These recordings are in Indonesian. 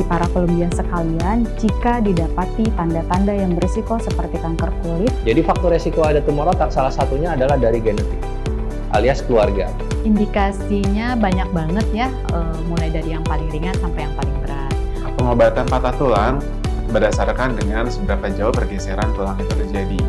bagi para Colombian sekalian jika didapati tanda-tanda yang berisiko seperti kanker kulit. Jadi faktor resiko ada tumor otak salah satunya adalah dari genetik, alias keluarga. Indikasinya banyak banget ya, mulai dari yang paling ringan sampai yang paling berat. Pengobatan patah tulang berdasarkan dengan seberapa jauh pergeseran tulang itu terjadi.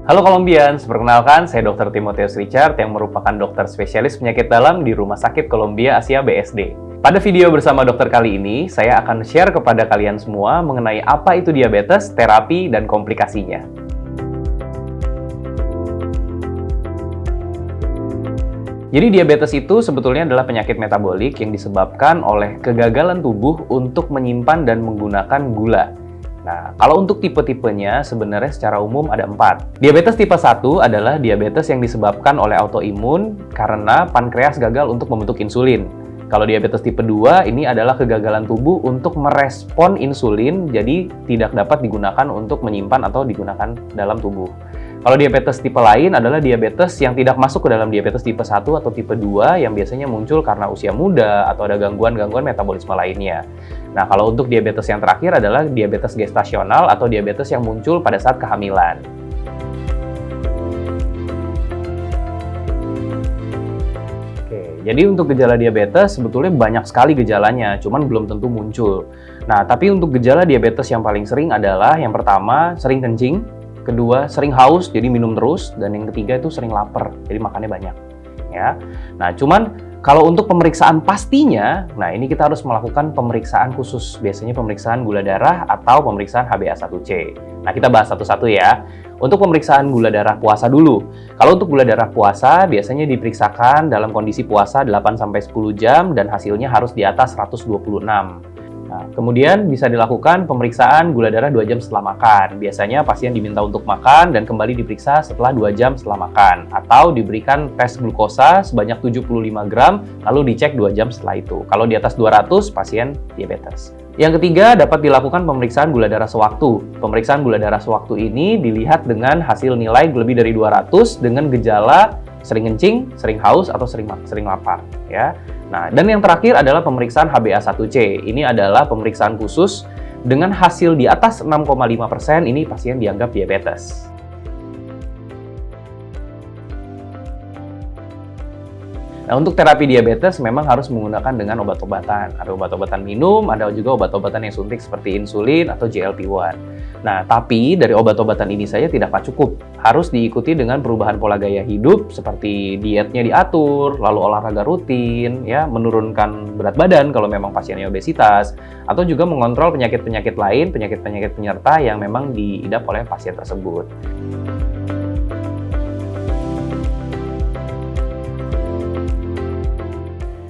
Halo Colombians, perkenalkan saya Dr. Timotheus Richard yang merupakan dokter spesialis penyakit dalam di Rumah Sakit Columbia Asia BSD. Pada video bersama dokter kali ini, saya akan share kepada kalian semua mengenai apa itu diabetes, terapi, dan komplikasinya. Jadi diabetes itu sebetulnya adalah penyakit metabolik yang disebabkan oleh kegagalan tubuh untuk menyimpan dan menggunakan gula. Nah, kalau untuk tipe-tipenya sebenarnya secara umum ada 4. Diabetes tipe 1 adalah diabetes yang disebabkan oleh autoimun karena pankreas gagal untuk membentuk insulin. Kalau diabetes tipe 2 ini adalah kegagalan tubuh untuk merespon insulin, jadi tidak dapat digunakan untuk menyimpan atau digunakan dalam tubuh. Kalau diabetes tipe lain adalah diabetes yang tidak masuk ke dalam diabetes tipe 1 atau tipe 2 yang biasanya muncul karena usia muda atau ada gangguan-gangguan metabolisme lainnya. Nah, kalau untuk diabetes yang terakhir adalah diabetes gestasional atau diabetes yang muncul pada saat kehamilan. Oke, jadi untuk gejala diabetes sebetulnya banyak sekali gejalanya, cuman belum tentu muncul. Nah, tapi untuk gejala diabetes yang paling sering adalah yang pertama sering kencing, kedua sering haus jadi minum terus, dan yang ketiga itu sering lapar jadi makannya banyak. Ya, nah cuman kalau untuk pemeriksaan pastinya, nah ini kita harus melakukan pemeriksaan khusus, biasanya pemeriksaan gula darah atau pemeriksaan HbA1c. Nah kita bahas satu-satu ya. Untuk pemeriksaan gula darah puasa dulu. Kalau untuk gula darah puasa biasanya diperiksakan dalam kondisi puasa 8-10 jam dan hasilnya harus di atas 126. Nah, kemudian bisa dilakukan pemeriksaan gula darah 2 jam setelah makan. Biasanya pasien diminta untuk makan dan kembali diperiksa setelah 2 jam setelah makan. Atau diberikan tes glukosa sebanyak 75 gram, lalu dicek 2 jam setelah itu. Kalau di atas 200, pasien diabetes. Yang ketiga, dapat dilakukan pemeriksaan gula darah sewaktu. Pemeriksaan gula darah sewaktu ini dilihat dengan hasil nilai lebih dari 200 dengan gejala sering kencing, sering haus, atau sering lapar. Ya. Nah, dan yang terakhir adalah pemeriksaan HbA1c. Ini adalah pemeriksaan khusus dengan hasil di atas 6,5%, ini pasien dianggap diabetes. Nah, untuk terapi diabetes memang harus menggunakan dengan obat-obatan. Ada obat-obatan minum, ada juga obat-obatan yang suntik seperti insulin atau GLP-1. Nah, tapi dari obat-obatan ini saja tidak cukup. Harus diikuti dengan perubahan pola gaya hidup seperti dietnya diatur, lalu olahraga rutin, ya, menurunkan berat badan kalau memang pasiennya obesitas, atau juga mengontrol penyakit-penyakit lain, penyakit-penyakit penyerta yang memang diidap oleh pasien tersebut.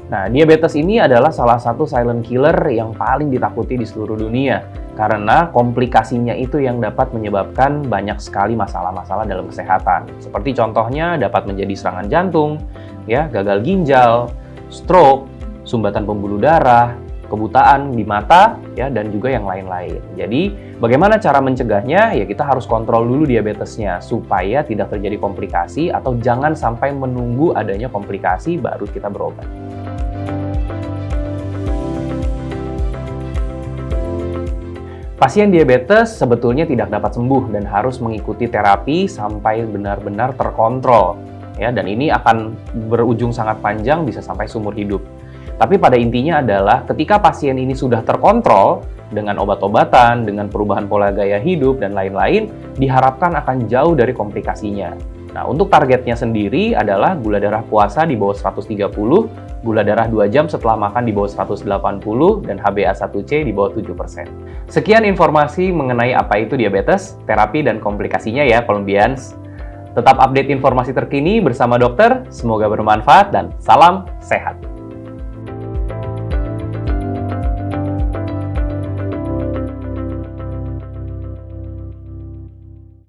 Nah, diabetes ini adalah salah satu silent killer yang paling ditakuti di seluruh dunia karena komplikasinya itu yang dapat menyebabkan banyak sekali masalah-masalah dalam kesehatan. Seperti contohnya dapat menjadi serangan jantung, ya, gagal ginjal, stroke, sumbatan pembuluh darah, kebutaan di mata, ya, dan juga yang lain-lain. Jadi, bagaimana cara mencegahnya? Ya, kita harus kontrol dulu diabetesnya supaya tidak terjadi komplikasi atau jangan sampai menunggu adanya komplikasi baru kita berobat. Pasien diabetes sebetulnya tidak dapat sembuh dan harus mengikuti terapi sampai benar-benar terkontrol. Ya, dan ini akan berujung sangat panjang, bisa sampai seumur hidup. Tapi pada intinya adalah ketika pasien ini sudah terkontrol dengan obat-obatan, dengan perubahan pola gaya hidup, dan lain-lain, diharapkan akan jauh dari komplikasinya. Nah, untuk targetnya sendiri adalah gula darah puasa di bawah 130, gula darah 2 jam setelah makan di bawah 180, dan HbA1c di bawah 7%. Sekian informasi mengenai apa itu diabetes, terapi, dan komplikasinya ya, Colombians. Tetap update informasi terkini bersama dokter, semoga bermanfaat dan salam sehat.